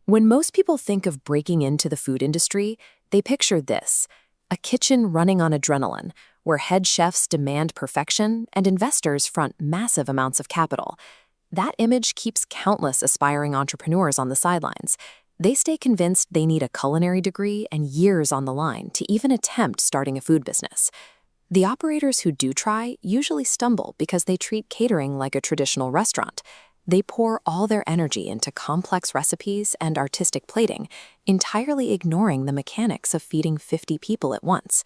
When most people think of breaking into the food industry, they picture this: a kitchen running on adrenaline, where head chefs demand perfection and investors front massive amounts of capital. That image keeps countless aspiring entrepreneurs on the sidelines. They stay convinced they need a culinary degree and years on the line to even attempt starting a food business. The operators who do try usually stumble because they treat catering like a traditional restaurant. They pour all their energy into complex recipes and artistic plating, entirely ignoring the mechanics of feeding 50 people at once.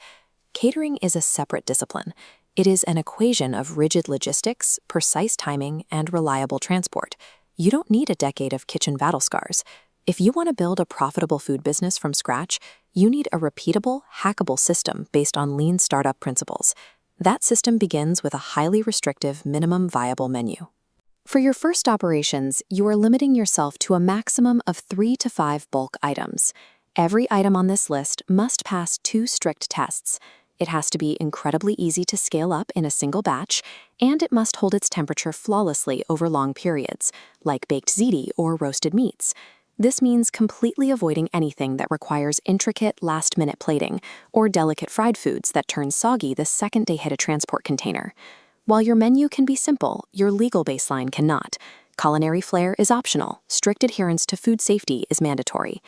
Catering is a separate discipline. It is an equation of rigid logistics, precise timing, and reliable transport. You don't need a decade of kitchen battle scars. If you want to build a profitable food business from scratch, you need a repeatable, hackable system based on lean startup principles. That system begins with a highly restrictive minimum viable menu. For your first operations, you are limiting yourself to a maximum of 3 to 5 bulk items. Every item on this list must pass 2 strict tests. It has to be incredibly easy to scale up in a single batch, and it must hold its temperature flawlessly over long periods, like baked ziti or roasted meats. This means completely avoiding anything that requires intricate last-minute plating or delicate fried foods that turn soggy the second they hit a transport container. While your menu can be simple, your legal baseline cannot. Culinary flair is optional. Strict adherence to food safety is mandatory.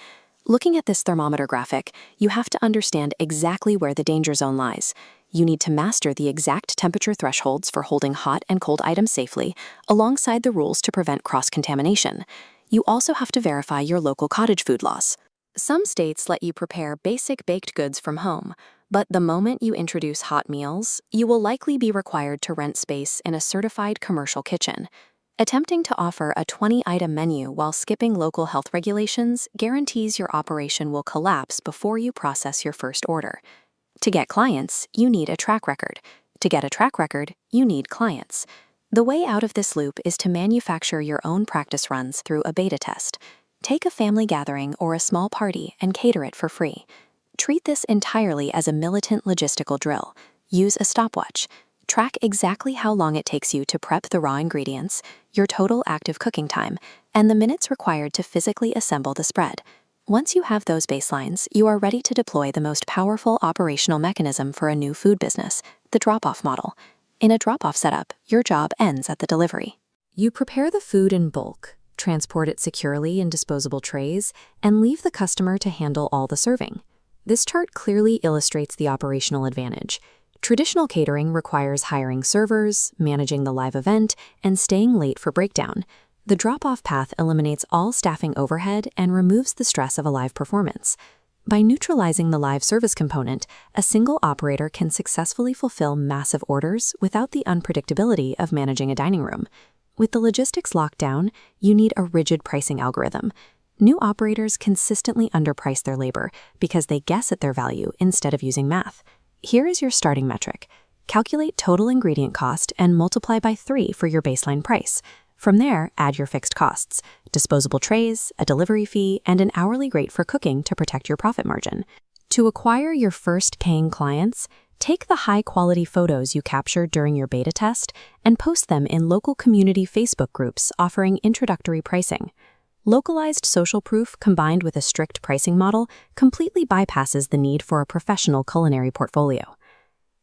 Looking at this thermometer graphic, you have to understand exactly where the danger zone lies. You need to master the exact temperature thresholds for holding hot and cold items safely, alongside the rules to prevent cross-contamination. You also have to verify your local cottage food laws. Some states let you prepare basic baked goods from home, but the moment you introduce hot meals, you will likely be required to rent space in a certified commercial kitchen. Attempting to offer a 20-item menu while skipping local health regulations guarantees your operation will collapse before you process your first order. To get clients, you need a track record. To get a track record, you need clients. The way out of this loop is to manufacture your own practice runs through a beta test. Take a family gathering or a small party and cater it for free. Treat this entirely as a militant logistical drill. Use a stopwatch. Track exactly how long it takes you to prep the raw ingredients, your total active cooking time, and the minutes required to physically assemble the spread. Once you have those baselines, you are ready to deploy the most powerful operational mechanism for a new food business, the drop-off model. In a drop-off setup, your job ends at the delivery. You prepare the food in bulk, transport it securely in disposable trays, and leave the customer to handle all the serving. This chart clearly illustrates the operational advantage. Traditional catering requires hiring servers, managing the live event, and staying late for breakdown. The drop-off path eliminates all staffing overhead and removes the stress of a live performance. By neutralizing the live service component, a single operator can successfully fulfill massive orders without the unpredictability of managing a dining room. With the logistics locked down, you need a rigid pricing algorithm. New operators consistently underprice their labor because they guess at their value instead of using math. Here is your starting metric. Calculate total ingredient cost and multiply by 3 for your baseline price. From there, add your fixed costs, disposable trays, a delivery fee, and an hourly rate for cooking to protect your profit margin. To acquire your first paying clients, take the high-quality photos you captured during your beta test and post them in local community Facebook groups offering introductory pricing. Localized social proof combined with a strict pricing model completely bypasses the need for a professional culinary portfolio.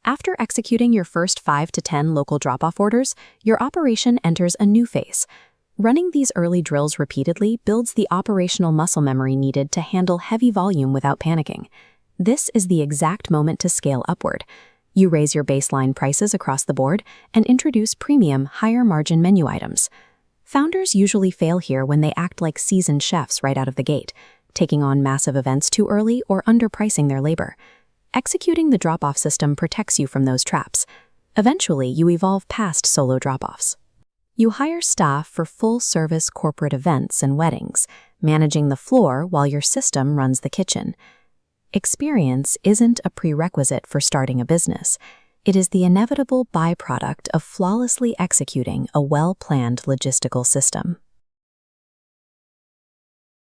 After executing your first 5 to 10 local drop-off orders, your operation enters a new phase. Running these early drills repeatedly builds the operational muscle memory needed to handle heavy volume without panicking. This is the exact moment to scale upward. You raise your baseline prices across the board and introduce premium, higher-margin menu items. Founders usually fail here when they act like seasoned chefs right out of the gate, taking on massive events too early or underpricing their labor. Executing the drop-off system protects you from those traps. Eventually, you evolve past solo drop-offs. You hire staff for full-service corporate events and weddings, managing the floor while your system runs the kitchen. Experience isn't a prerequisite for starting a business. It is the inevitable byproduct of flawlessly executing a well-planned logistical system.